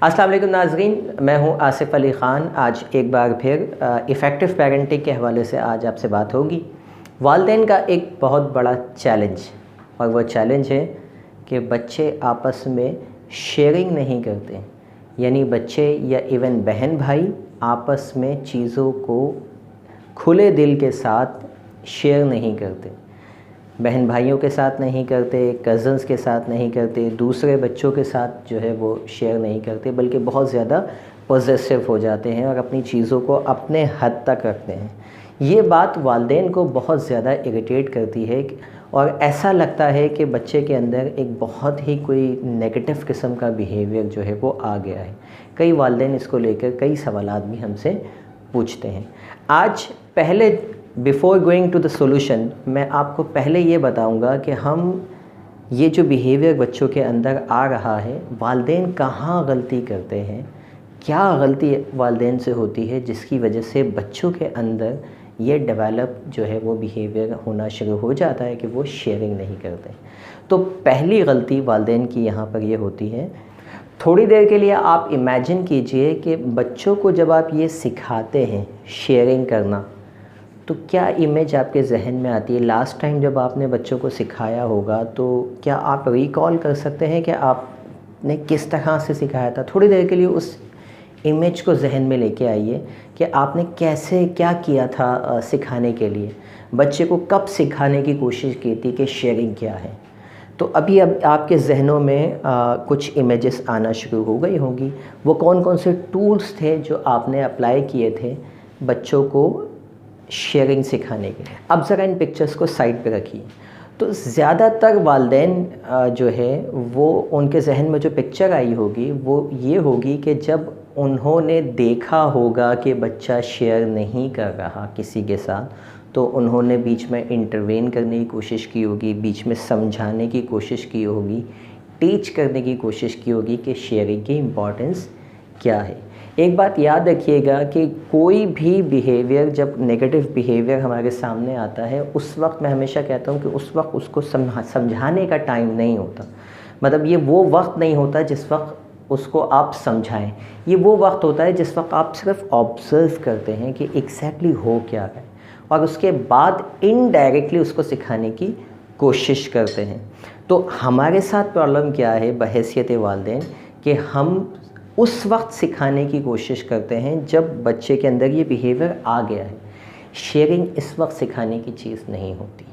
अस्सलाम वालेकुम नाज़रीन, मैं हूं आसिफ़ अली ख़ान। आज एक बार फिर इफ़ेक्टिव पेरेंटिंग के हवाले से आज आपसे बात होगी। वालिदैन का एक बहुत बड़ा चैलेंज, और वो चैलेंज है कि बच्चे आपस में शेयरिंग नहीं करते, यानी बच्चे या इवन बहन भाई आपस में चीज़ों को खुले दिल के साथ शेयर नहीं करते। बहन भाइयों के साथ नहीं करते, कज़न्स के साथ नहीं करते, दूसरे बच्चों के साथ जो है वो शेयर नहीं करते, बल्कि बहुत ज़्यादा पॉसेसिव हो जाते हैं और अपनी चीज़ों को अपने हद तक रखते हैं। ये बात वालिदैन को बहुत ज़्यादा इरिटेट करती है और ऐसा लगता है कि बच्चे के अंदर एक बहुत ही कोई नेगेटिव किस्म का बिहेवियर जो है वो आ गया है। कई वालिदैन इसको लेकर कई सवालात भी हमसे पूछते हैं। आज पहले before going to the solution, मैं आपको पहले ये बताऊंगा कि हम ये जो बिहेवियर बच्चों के अंदर आ रहा है, वालिदैन कहाँ गलती करते हैं, क्या गलती वालिदैन से होती है जिसकी वजह से बच्चों के अंदर ये डेवलप जो है वो बिहेवियर होना शुरू हो जाता है कि वो शेयरिंग नहीं करते। तो पहली गलती वालिदैन की यहाँ पर ये होती है। थोड़ी देर के लिए आप इमेजिन कीजिए कि बच्चों को जब आप ये सिखाते हैं शेयरिंग करना, तो क्या इमेज आपके जहन में आती है? लास्ट टाइम जब आपने बच्चों को सिखाया होगा तो क्या आप रिकॉल कर सकते हैं कि आपने किस तरह से सिखाया था? थोड़ी देर के लिए उस इमेज को जहन में लेके आइए कि आपने कैसे क्या किया था सिखाने के लिए, बच्चे को कब सिखाने की कोशिश की थी कि शेयरिंग क्या है। तो अभी अब आपके जहनों में कुछ इमेजेस आना शुरू हो गई होंगी। वो कौन कौन से टूल्स थे जो आपने अप्लाई किए थे बच्चों को शेयरिंग सिखाने के लिए? अब ज़रा इन पिक्चर्स को साइड पे रखिए। तो ज़्यादातर वालिदैन जो है वो उनके जहन में जो पिक्चर आई होगी वो ये होगी कि जब उन्होंने देखा होगा कि बच्चा शेयर नहीं कर रहा किसी के साथ, तो उन्होंने बीच में इंटरवेन करने की कोशिश की होगी, बीच में समझाने की कोशिश की होगी, टीच करने की कोशिश की होगी कि शेयरिंग की इम्पॉर्टेंस क्या है। एक बात याद रखिएगा कि कोई भी बिहेवियर, जब नेगेटिव बिहेवियर हमारे सामने आता है, उस वक्त मैं हमेशा कहता हूँ कि उस वक्त उसको समझाने का टाइम नहीं होता। मतलब ये वो वक्त नहीं होता जिस वक्त उसको आप समझाएं। ये वो वक्त होता है जिस वक्त आप सिर्फ ऑब्ज़र्व करते हैं कि एग्जैक्टली हो क्या है, और उसके बाद इनडायरेक्टली उसको सिखाने की कोशिश करते हैं। तो हमारे साथ प्रॉब्लम क्या है बहैसियत वालिदैन, कि हम उस वक्त सिखाने की कोशिश करते हैं जब बच्चे के अंदर ये बिहेवियर आ गया है। शेयरिंग इस वक्त सिखाने की चीज़ नहीं होती।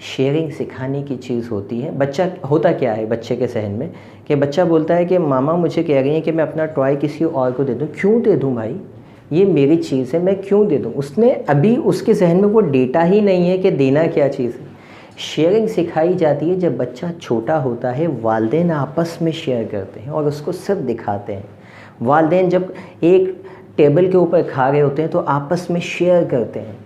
शेयरिंग सिखाने की चीज़ होती है, बच्चा होता क्या है बच्चे के जहन में, कि बच्चा बोलता है कि मामा मुझे कह रही हैं कि मैं अपना टॉय किसी और को दे दूँ। क्यों दे दूँ भाई, ये मेरी चीज़ है, मैं क्यों दे दूँ? उसने अभी उसके जहन में वो डेटा ही नहीं है कि देना क्या चीज़ है। शेयरिंग सिखाई जाती है जब बच्चा छोटा होता है, वालिदैन आपस में शेयर करते हैं और उसको सिर्फ दिखाते हैं। वालिदैन जब एक टेबल के ऊपर खा रहे होते हैं तो आपस में शेयर करते हैं,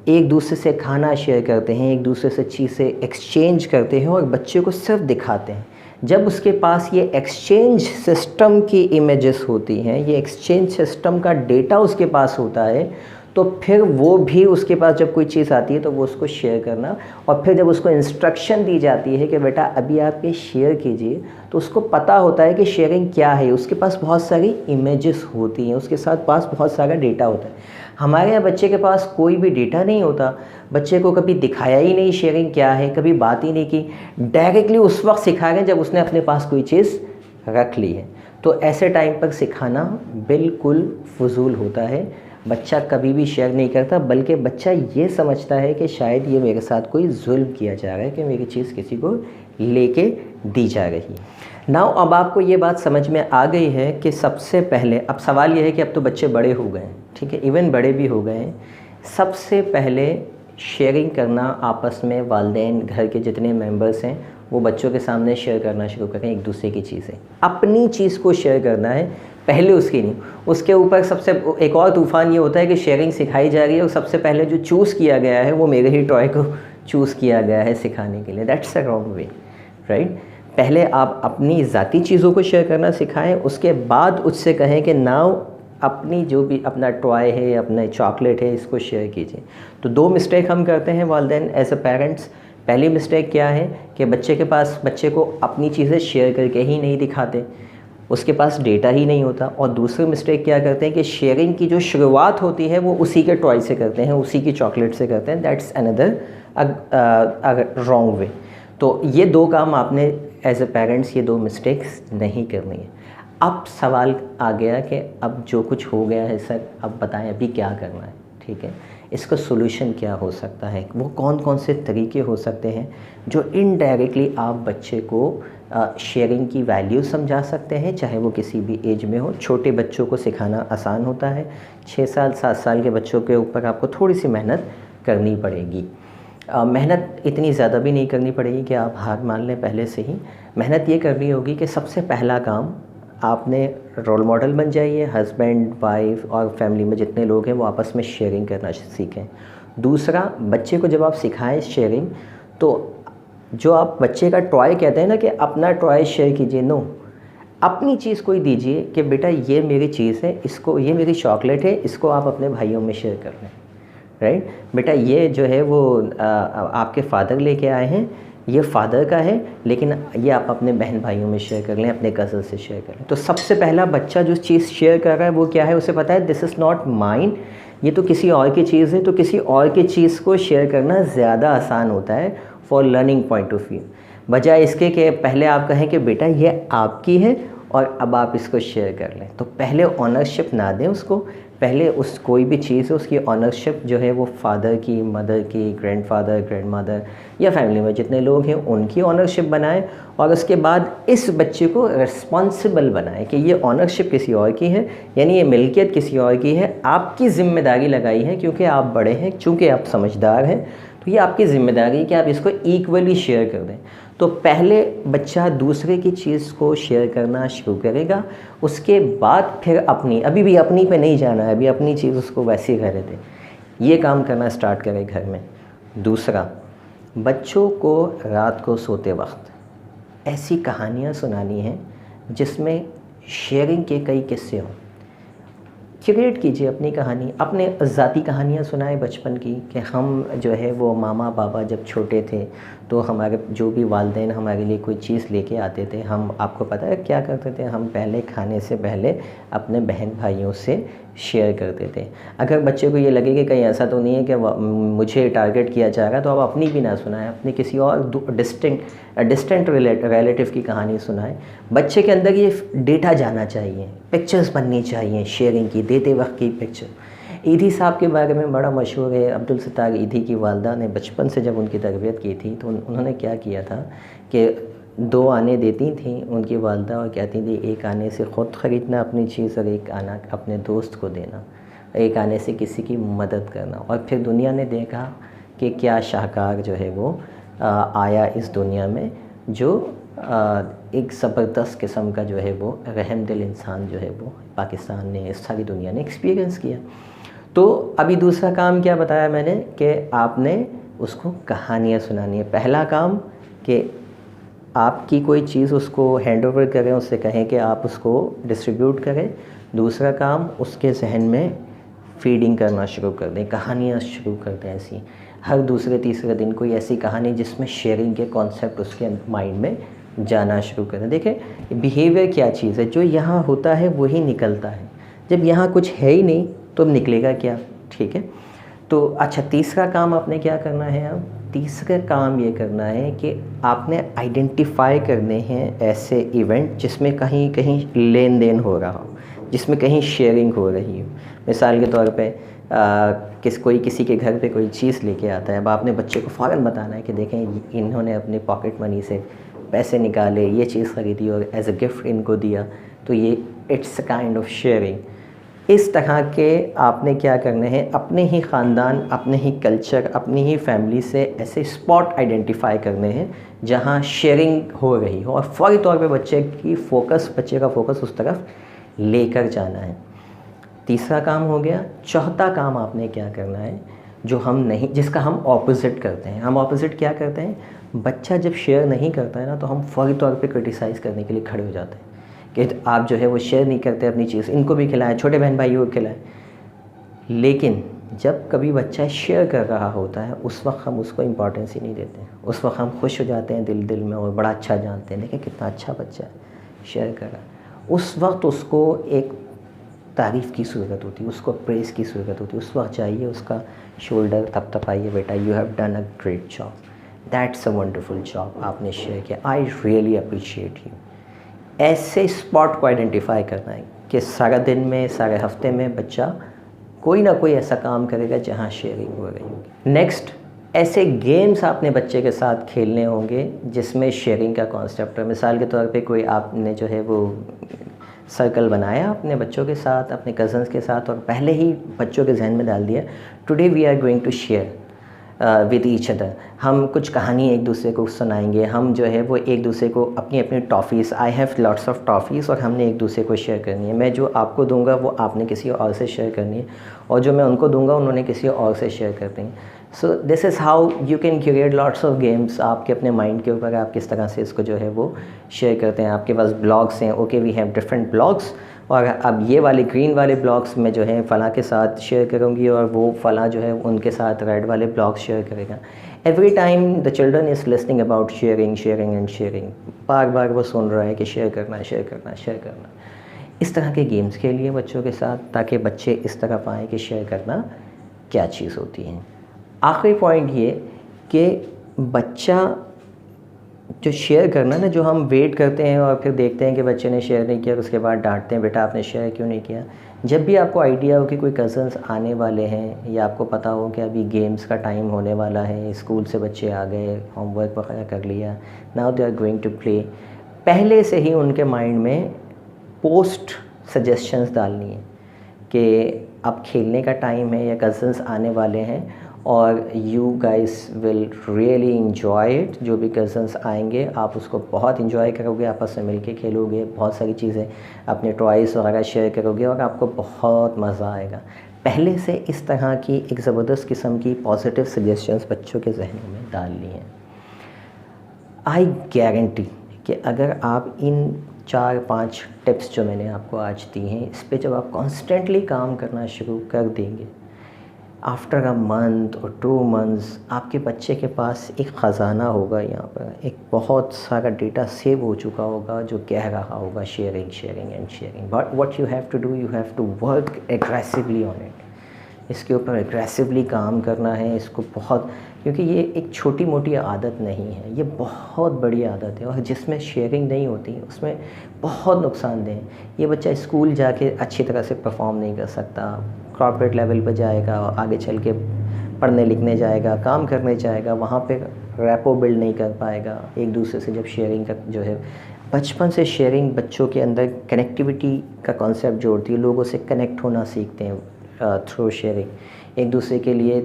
एक दूसरे से खाना शेयर करते हैं, एक दूसरे से चीज़ें एक्सचेंज करते हैं और बच्चे को सिर्फ दिखाते हैं। जब उसके पास ये एक्सचेंज सिस्टम की इमेजेस होती हैं, ये एक्सचेंज सिस्टम का डेटा उसके पास होता है, तो फिर वो भी उसके पास जब कोई चीज़ आती है तो वो उसको शेयर करना, और फिर जब उसको इंस्ट्रक्शन दी जाती है कि बेटा अभी आप ये शेयर कीजिए, तो उसको पता होता है कि शेयरिंग क्या है। उसके पास बहुत सारी इमेजेस होती हैं, उसके साथ पास बहुत सारा डेटा होता है। हमारे यहाँ बच्चे के पास कोई भी डेटा नहीं होता, बच्चे को कभी दिखाया ही नहीं शेयरिंग क्या है, कभी बात ही नहीं की, डायरेक्टली उस वक्त सिखा रहे हैं जब उसने अपने पास कोई चीज़ रख ली है। तो ऐसे टाइम पर सिखाना बिल्कुल फजूल होता है। बच्चा कभी भी शेयर नहीं करता, बल्कि बच्चा ये समझता है कि शायद ये मेरे साथ कोई जुल्म किया जा रहा है, कि मेरी चीज़ किसी को लेके दी जा रही है। नाउ अब आपको ये बात समझ में आ गई है कि सबसे पहले, अब सवाल ये है कि अब तो बच्चे बड़े हो गए हैं, ठीक है, इवन बड़े भी हो गए हैं। सबसे पहले शेयरिंग करना आपस में, वालिदैन घर के जितने मेंबर्स हैं वो बच्चों के सामने शेयर करना शुरू करें एक दूसरे की चीज़ें। अपनी चीज़ को शेयर करना है, पहले उसकी नहीं। उसके ऊपर सबसे एक और तूफ़ान ये होता है कि शेयरिंग सिखाई जा रही है और सबसे पहले जो चूज़ किया गया है वो मेरे ही टॉय को चूज़ किया गया है सिखाने के लिए। That's a wrong way, right. पहले आप अपनी ज़ाती चीज़ों को शेयर करना सिखाएं, उसके बाद उससे कहें कि नाउ अपनी जो भी अपना टॉय है, अपना चॉकलेट है, इसको शेयर कीजिए। तो दो मिस्टेक हम करते हैं वालिदैन एज अ पेरेंट्स। पहली मिस्टेक क्या है कि बच्चे को अपनी चीज़ें शेयर करके ही नहीं दिखाते। उसके पास डेटा ही नहीं होता। और दूसरी मिस्टेक क्या करते हैं कि शेयरिंग की जो शुरुआत होती है वो उसी के टॉय से करते हैं, उसी की चॉकलेट से करते हैं। That's another wrong way. तो ये दो काम आपने एज ए पेरेंट्स, ये दो मिस्टेक्स नहीं करनी है। अब सवाल आ गया कि अब जो कुछ हो गया है सर, अब बताएं अभी क्या करना है, ठीक है। इसका सोल्यूशन क्या हो सकता है, वो कौन कौन से तरीके हो सकते हैं जो इनडायरेक्टली आप बच्चे को शेयरिंग की वैल्यू समझा सकते हैं, चाहे वो किसी भी एज में हो। छोटे बच्चों को सिखाना आसान होता है, 6 साल 7 साल के बच्चों के ऊपर आपको थोड़ी सी मेहनत करनी पड़ेगी। मेहनत इतनी ज़्यादा भी नहीं करनी पड़ेगी कि आप हार मान लें पहले से ही। मेहनत ये करनी होगी कि सबसे पहला काम, आपने रोल मॉडल बन जाइए। हस्बैंड, वाइफ और फैमिली में जितने लोग हैं वो आपस में शेयरिंग करना सीखें। दूसरा, बच्चे को जब आप सिखाएं शेयरिंग, तो जो आप बच्चे का टॉय कहते हैं ना कि अपना टॉय शेयर कीजिए, नो, अपनी चीज़ कोई दीजिए कि बेटा ये मेरी चीज़ है, इसको, ये मेरी चॉकलेट है, इसको आप अपने भाइयों में शेयर कर लें, राइट। बेटा ये जो है वो आपके फादर लेके आए हैं, ये फादर का है, लेकिन ये आप अपने बहन भाइयों में शेयर कर लें, अपने कज़न से शेयर कर लें। तो सबसे पहला बच्चा जो चीज़ शेयर कर रहा है वो क्या है, उसे पता है दिस इज़ नॉट माइन, ये तो किसी और की चीज़ है। तो किसी और की चीज़ को शेयर करना ज़्यादा आसान होता है for learning point of view, बजाय इसके कि पहले आप कहें कि बेटा ये आपकी है और अब आप इसको शेयर कर लें। तो पहले ऑनरशिप ना दें उसको, पहले उस कोई भी चीज़ है उसकी ऑनरशिप जो है वो फादर की, मदर की, ग्रैंडफादर, ग्रैंडमदर या फैमिली में जितने लोग हैं उनकी ऑनरशिप बनाएं। और उसके बाद इस बच्चे को रिस्पॉन्सिबल बनाएं कि ये ऑनरशिप किसी और की है, यानी ये मिल्कियत किसी और की है, आपकी ज़िम्मेदारी लगाई है क्योंकि आप बड़े हैं, चूँकि आप समझदार हैं, तो ये आपकी ज़िम्मेदारी है कि आप इसको इक्वली शेयर कर दें। तो पहले बच्चा दूसरे की चीज़ को शेयर करना शुरू करेगा, उसके बाद फिर अपनी, अभी भी अपनी पे नहीं जाना है, अभी अपनी चीज़ उसको वैसे ही रहने दें, ये काम करना स्टार्ट करें घर में। दूसरा, बच्चों को रात को सोते वक्त ऐसी कहानियाँ सुनानी हैं जिसमें शेयरिंग के कई किस्से हों। क्रिएट कीजिए अपनी कहानी, अपने ज़ाती कहानियाँ सुनाएं बचपन की कि हम जो है वो मामा बाबा जब छोटे थे तो हमारे जो भी वालिदैन हमारे लिए कोई चीज़ लेके आते थे, हम, आपको पता है क्या करते थे, हम पहले खाने से पहले अपने बहन भाइयों से शेयर करते थे। अगर बच्चे को ये लगे कि कहीं ऐसा तो नहीं है कि मुझे टारगेट किया जाएगा, तो आप अपनी भी ना सुनाएं, अपने किसी और डिस्टेंट रिलेटिव की कहानी सुनाएं। बच्चे के अंदर ये डेटा जाना चाहिए, पिक्चर्स बननी चाहिए शेयरिंग की, देते वक्त की पिक्चर। ईदी साहब के बारे में बड़ा मशहूर है, अब्दुल सत्तार ईदी की वालदा ने बचपन से जब उनकी तरबियत की थी तो उन्होंने क्या किया था कि 2 आने देती थी उनकी वालदा और कहती थी एक आने से ख़ुद ख़रीदना अपनी चीज़ और एक आना अपने दोस्त को देना, एक आने से किसी की मदद करना। और फिर दुनिया ने देखा कि क्या शाहकार जो है वो आया इस दुनिया में, जो एक ज़बरदस्त किस्म का जो है वो रहमदिल इंसान जो है वो पाकिस्तान ने, इस सारी दुनिया ने एक्सपीरियंस किया। तो अभी दूसरा काम क्या बताया मैंने कि आपने उसको कहानियाँ सुनानी है। पहला काम कि आपकी कोई चीज़ उसको हैंड ओवर करें, उससे कहें कि आप उसको डिस्ट्रीब्यूट करें। दूसरा काम, उसके जहन में फीडिंग करना शुरू कर दें, कहानियाँ शुरू कर दें ऐसी। हर दूसरे तीसरे दिन कोई ऐसी कहानी जिसमें शेयरिंग के कॉन्सेप्ट उसके माइंड में जाना शुरू करें। देखें बिहेवियर क्या चीज़ है, जो यहाँ होता है वही निकलता है। जब यहाँ कुछ है ही नहीं तो निकलेगा क्या, ठीक है। तो अच्छा, तीसरा काम आपने क्या करना है, अब तीसरा काम ये करना है कि आपने आइडेंटिफाई करने हैं ऐसे इवेंट जिसमें कहीं कहीं लेन देन हो रहा हो, जिसमें कहीं शेयरिंग हो रही हो। मिसाल के तौर पे कोई किसी के घर पे कोई चीज़ लेके आता है, अब आपने बच्चे को फ़ौरन बताना है कि देखें इन्होंने अपने पॉकेट मनी से पैसे निकाले, ये चीज़ ख़रीदी और एज अ गिफ्ट इनको दिया, तो ये it's a kind of sharing. इस तरह के आपने क्या करने हैं, अपने ही ख़ानदान, अपने ही कल्चर, अपनी ही फैमिली से ऐसे स्पॉट आइडेंटिफाई करने हैं जहाँ शेयरिंग हो रही हो, और फ़ौरी तौर पे बच्चे का फोकस उस तरफ लेकर जाना है। तीसरा काम हो गया। चौथा काम आपने क्या करना है, जो हम नहीं, जिसका हम ऑपोजिट करते हैं। हम ऑपोजिट क्या करते हैं, बच्चा जब शेयर नहीं करता है ना तो हम फ़ौरी तौर पे क्रिटिसाइज़ करने के लिए खड़े हो जाते हैं कि आप जो है वो शेयर नहीं करते अपनी चीज़, इनको भी खिलाएं, छोटे बहन भाइयों को खिलाएं। लेकिन जब कभी बच्चा शेयर कर रहा होता है उस वक्त हम उसको इम्पोर्टेंस ही नहीं देते हैं, उस वक्त हम खुश हो जाते हैं दिल में और बड़ा अच्छा जानते हैं, देखिए कितना अच्छा बच्चा है शेयर कर रहा है। उस वक्त उसको एक तारीफ़ की ज़रूरत होती है, उसको प्रेज़ की ज़रूरत होती है। उस वक्त चाहिए उसका शोल्डर थपथपाइए, बेटा you have done a great job, that's a wonderful job, आपने शेयर किया, आई रियली अप्रिशिएट यू। ऐसे स्पॉट को आइडेंटिफाई करना है कि सारा दिन में, सारे हफ्ते में बच्चा कोई ना कोई ऐसा काम करेगा जहाँ शेयरिंग हो रही होगी। नेक्स्ट, ऐसे गेम्स आपने बच्चे के साथ खेलने होंगे जिसमें शेयरिंग का कॉन्सेप्ट है। मिसाल के तौर पे कोई आपने जो है वो सर्कल बनाया अपने बच्चों के साथ, अपने कज़न्स के साथ, और पहले ही बच्चों के जहन में डाल दिया today we are going to share with each other. हम कुछ कहानी एक दूसरे को सुनाएंगे, हम जो है वो एक दूसरे को अपनी अपनी toffees, I have lots of toffees, और हमने एक दूसरे को शेयर करनी है। मैं जो आपको दूंगा वो आपने किसी और से शेयर करनी है, और जो मैं उनको दूंगा उन्होंने किसी और से शेयर करनी है। So this is how you can create lots of games. आपके अपने माइंड के ऊपर आप किस तरह से इसको जो है वो शेयर करते हैं। आपके पास ब्लॉग्स हैं, okay we have different blogs, और अब ये वाले ग्रीन वाले ब्लॉग्स में जो है फ़लाँ के साथ शेयर करूँगी, और वो फ़लाँ जो है उनके साथ रेड वाले ब्लॉग्स शेयर करेगा। Every time the children is listening about sharing sharing and sharing. बार बार वो सुन रहा है कि शेयर करना शेयर करना शेयर करना। इस तरह के गेम्स खेलिए बच्चों के साथ, ताकि बच्चे इस तरह पाएँ कि शेयर करना क्या चीज़ होती है। आखिरी पॉइंट ये कि बच्चा जो शेयर करना ना, जो हम वेट करते हैं और फिर देखते हैं कि बच्चे ने शेयर नहीं किया, उसके बाद डांटते हैं बेटा आपने शेयर क्यों नहीं किया। जब भी आपको आइडिया हो कि कोई कज़न्स आने वाले हैं, या आपको पता हो कि अभी गेम्स का टाइम होने वाला है, स्कूल से बच्चे आ गए, होमवर्क वगैरह कर लिया, now they are going to play, पहले से ही उनके माइंड में पोस्ट सजेशंस डालनी है कि अब खेलने का टाइम है या कज़न्स आने वाले हैं, और you guys will really enjoy it. जो भी कज़न्स आएंगे आप उसको बहुत इन्जॉय करोगे, आपस में मिलके खेलोगे, बहुत सारी चीज़ें अपने टॉयज़ वगैरह शेयर करोगे, और आपको बहुत मज़ा आएगा। पहले से इस तरह की एक ज़बरदस्त किस्म की पॉजिटिव सजेशंस बच्चों के जहनों में डालनी है। आई गारंटी कि अगर आप इन 4-5 टिप्स जो मैंने आपको आज दी हैं, इस पे जब आप कॉन्स्टेंटली काम करना शुरू कर देंगे, आफ्टर अ मंथ और 2 मंथ्स आपके बच्चे के पास एक ख़जाना होगा, यहाँ पर एक बहुत सारा डेटा सेव हो चुका होगा जो कह रहा होगा sharing sharing and sharing. But what you have to do, you have to work aggressively on it. इसके ऊपर एग्रेसिवली काम करना है इसको बहुत, क्योंकि ये एक छोटी मोटी आदत नहीं है, ये बहुत बड़ी आदत है, और जिसमें शेयरिंग नहीं होती उसमें बहुत नुकसानदेह है। ये बच्चा स्कूल जाके अच्छी तरह से परफॉर्म नहीं कर सकता, कॉर्पोरेट लेवल पर जाएगा, आगे चल के पढ़ने लिखने जाएगा, काम करने जाएगा, वहाँ पे रैपो बिल्ड नहीं कर पाएगा एक दूसरे से। जब शेयरिंग का जो है बचपन से शेयरिंग बच्चों के अंदर कनेक्टिविटी का कॉन्सेप्ट जोड़ती है, लोगों से कनेक्ट होना सीखते हैं थ्रू शेयरिंग, एक दूसरे के लिए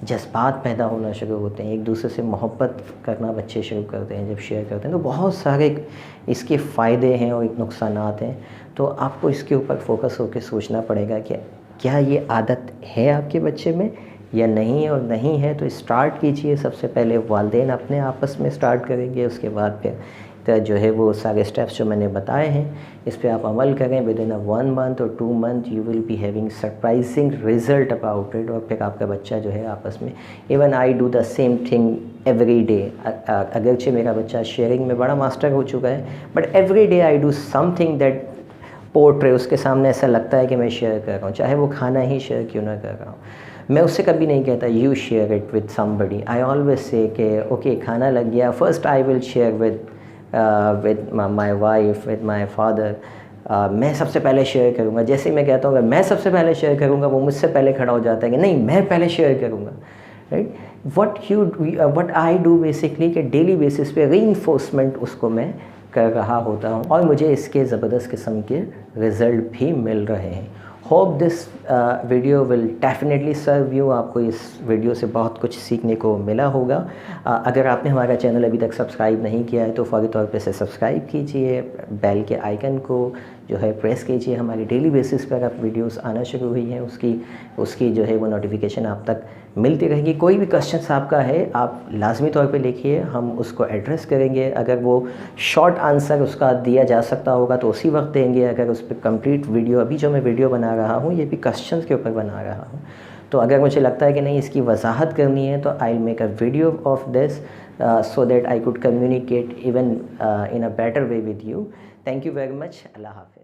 जज्बात पैदा होना शुरू होते हैं, एक दूसरे से मोहब्बत करना बच्चे शुरू करते हैं जब शेयर करते हैं। तो बहुत सारे इसके फ़ायदे हैं और एक नुकसानात हैं। तो आपको इसके ऊपर फोकस होकर सोचना पड़ेगा कि क्या ये आदत है आपके बच्चे में या नहीं है, और नहीं है तो स्टार्ट कीजिए। सबसे पहले वालिदैन अपने आपस में स्टार्ट करेंगे, उसके बाद फिर तो जो है वो सारे स्टेप्स जो मैंने बताए हैं इस पे आप अमल करें। विद इन 1 मंथ और 2 month you will be having surprising result about it, और फिर आपका बच्चा जो है आपस में, even I do the same thing every day. अगरचे मेरा बच्चा शेयरिंग में बड़ा मास्टर हो चुका है, but every day I do something that portray उसके सामने ऐसा लगता है कि मैं शेयर कर रहा हूँ, चाहे वो खाना ही शेयर क्यों ना कर रहा हूँ। मैं उससे कभी नहीं कहता you share it with somebody, I always say कि ओके खाना लग गया, first I will share with my wife, with my father. मैं सबसे पहले शेयर करूँगा। जैसे ही मैं कहता हूँ मैं सबसे पहले शेयर करूँगा, वो मुझसे पहले खड़ा हो जाता है कि नहीं मैं पहले शेयर करूँगा, right. What I do basically कि डेली बेसिस पे रीइंफोर्समेंट उसको मैं कर रहा होता हूँ, और मुझे इसके ज़बरदस्त किस्म के रिज़ल्ट भी मिल रहे हैं। Hope this video will definitely serve you. आपको इस वीडियो से बहुत कुछ सीखने को मिला होगा। अगर आपने हमारा चैनल अभी तक सब्सक्राइब नहीं किया है तो फ़ौरी तौर पे से सब्सक्राइब कीजिए, बेल के आइकन को जो है प्रेस कीजिए। हमारी डेली बेसिस पर अब वीडियोस आना शुरू हुई हैं, उसकी जो है वो नोटिफिकेशन आप तक मिलती रहेगी। कोई भी क्वेश्चन आपका है आप लाजमी तौर पे लिखिए, हम उसको एड्रेस करेंगे। अगर वो शॉर्ट आंसर उसका दिया जा सकता होगा तो उसी वक्त देंगे। अगर उस पर कंप्लीट वीडियो, अभी जो मैं वीडियो बना रहा हूँ ये भी क्वेश्चन के ऊपर बना रहा हूँ, तो अगर मुझे लगता है कि नहीं इसकी वजाहत करनी है तो I will make a video of this so that I could communicate even in a better way with you. Thank you very much. Allah Hafiz.